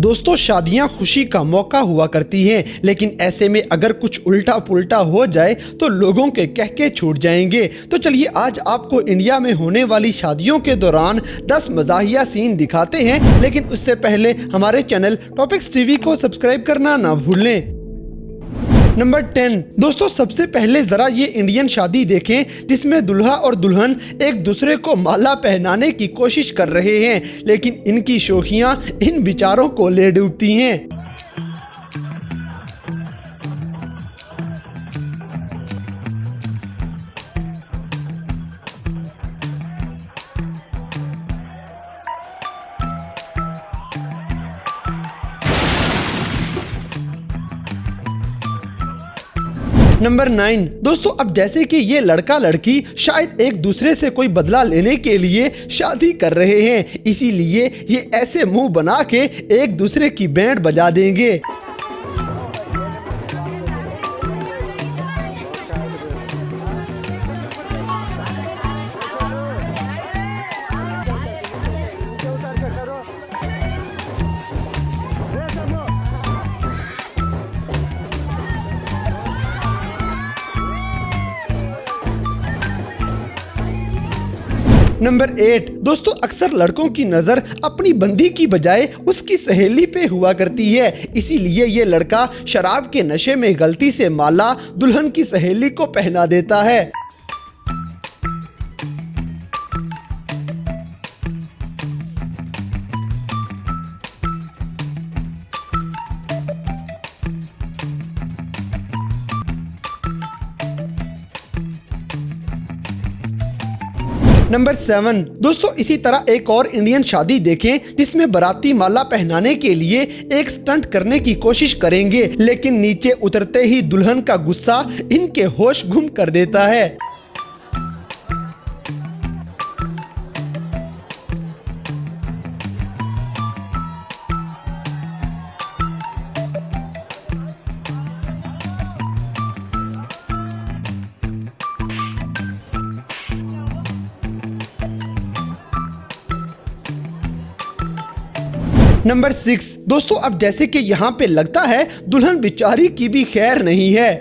दोस्तों, शादियां खुशी का मौका हुआ करती हैं, लेकिन ऐसे में अगर कुछ उल्टा पुल्टा हो जाए तो लोगों के कहके छूट जाएंगे। तो चलिए आज आपको इंडिया में होने वाली शादियों के दौरान 10 मज़ाहिया सीन दिखाते हैं, लेकिन उससे पहले हमारे चैनल टॉपिक्स टीवी को सब्सक्राइब करना ना भूलें। नंबर 10 दोस्तों, सबसे पहले जरा ये इंडियन शादी देखें जिसमें दूल्हा और दुल्हन एक दूसरे को माला पहनाने की कोशिश कर रहे हैं, लेकिन इनकी शोखियां इन बिचारों को ले डूबती हैं। नंबर 9 दोस्तों, अब जैसे कि ये लड़का लड़की शायद एक दूसरे से कोई बदला लेने के लिए शादी कर रहे हैं, इसीलिए ये ऐसे मुंह बना के एक दूसरे की बैंड बजा देंगे। नंबर 8 दोस्तों, अक्सर लड़कों की नज़र अपनी बंदी की बजाय उसकी सहेली पे हुआ करती है, इसीलिए ये लड़का शराब के नशे में गलती से माला दुल्हन की सहेली को पहना देता है। नंबर 7 दोस्तों, इसी तरह एक और इंडियन शादी देखें जिसमें बाराती माला पहनाने के लिए एक स्टंट करने की कोशिश करेंगे, लेकिन नीचे उतरते ही दुल्हन का गुस्सा इनके होश गुम कर देता है। नंबर 6 दोस्तों, अब जैसे कि यहाँ पे लगता है दुल्हन बेचारी की भी खैर नहीं है।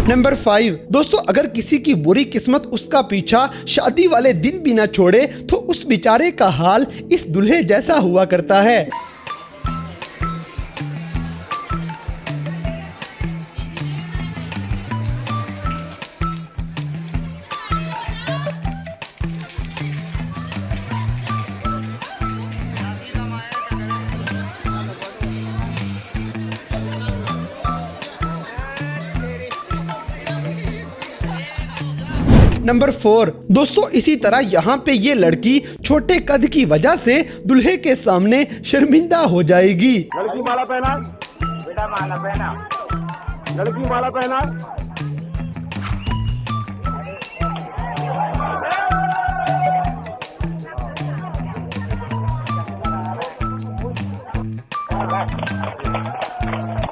नंबर 5 दोस्तों, अगर किसी की बुरी किस्मत उसका पीछा शादी वाले दिन भी ना छोड़े तो उस बेचारे का हाल इस दूल्हे जैसा हुआ करता है। नंबर 4 दोस्तों, इसी तरह यहाँ पे ये लड़की छोटे कद की वजह से दूल्हे के सामने शर्मिंदा हो जाएगी। लड़की माला पहना, बेटा माला पहना, लड़की माला पहना।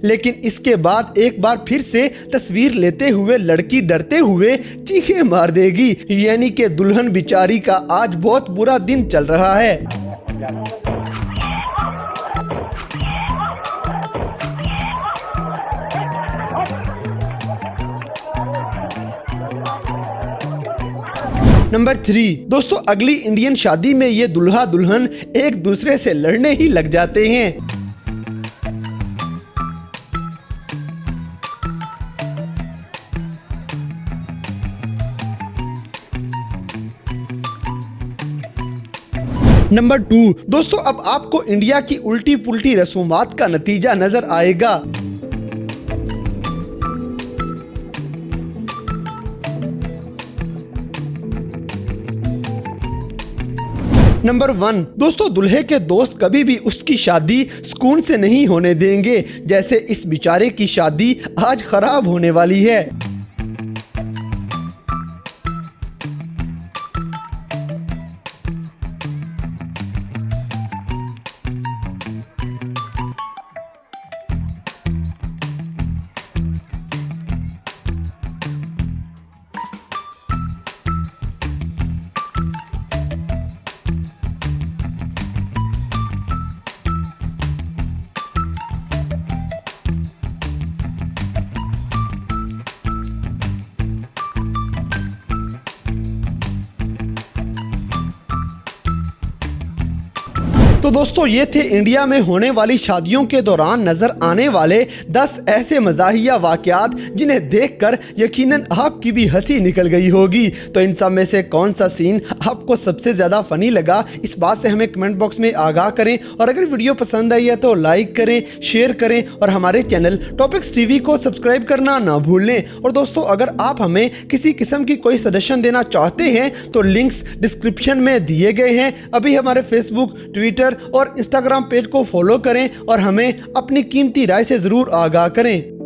लेकिन इसके बाद एक बार फिर से तस्वीर लेते हुए लड़की डरते हुए चीखें मार देगी, यानी कि दुल्हन बिचारी का आज बहुत बुरा दिन चल रहा है। नंबर 3 दोस्तों, अगली इंडियन शादी में ये दुल्हा दुल्हन एक दूसरे से लड़ने ही लग जाते हैं। नंबर 2 दोस्तों, अब आपको इंडिया की उल्टी पुल्टी रसूमात का नतीजा नजर आएगा। नंबर 1 दोस्तों, दूल्हे के दोस्त कभी भी उसकी शादी सुकून से नहीं होने देंगे, जैसे इस बेचारे की शादी आज खराब होने वाली है। तो दोस्तों ये थे इंडिया में होने वाली शादियों के दौरान नजर आने वाले 10 ऐसे मज़ाहिया वाक़यात जिन्हें देखकर यकीनन आपकी भी हंसी निकल गई होगी। तो इन सब में से कौन सा सीन आपको सबसे ज़्यादा फ़नी लगा, इस बात से हमें कमेंट बॉक्स में आगाह करें। और अगर वीडियो पसंद आई है तो लाइक करें, शेयर करें और हमारे चैनल टॉपिक्स टीवी को सब्सक्राइब करना ना भूलें। और दोस्तों अगर आप हमें किसी किस्म की कोई सजेशन देना चाहते हैं तो लिंक्स डिस्क्रिप्शन में दिए गए हैं। अभी हमारे फेसबुक, ट्विटर और इंस्टाग्राम पेज को फॉलो करें और हमें अपनी कीमती राय से ज़रूर आगाह करें।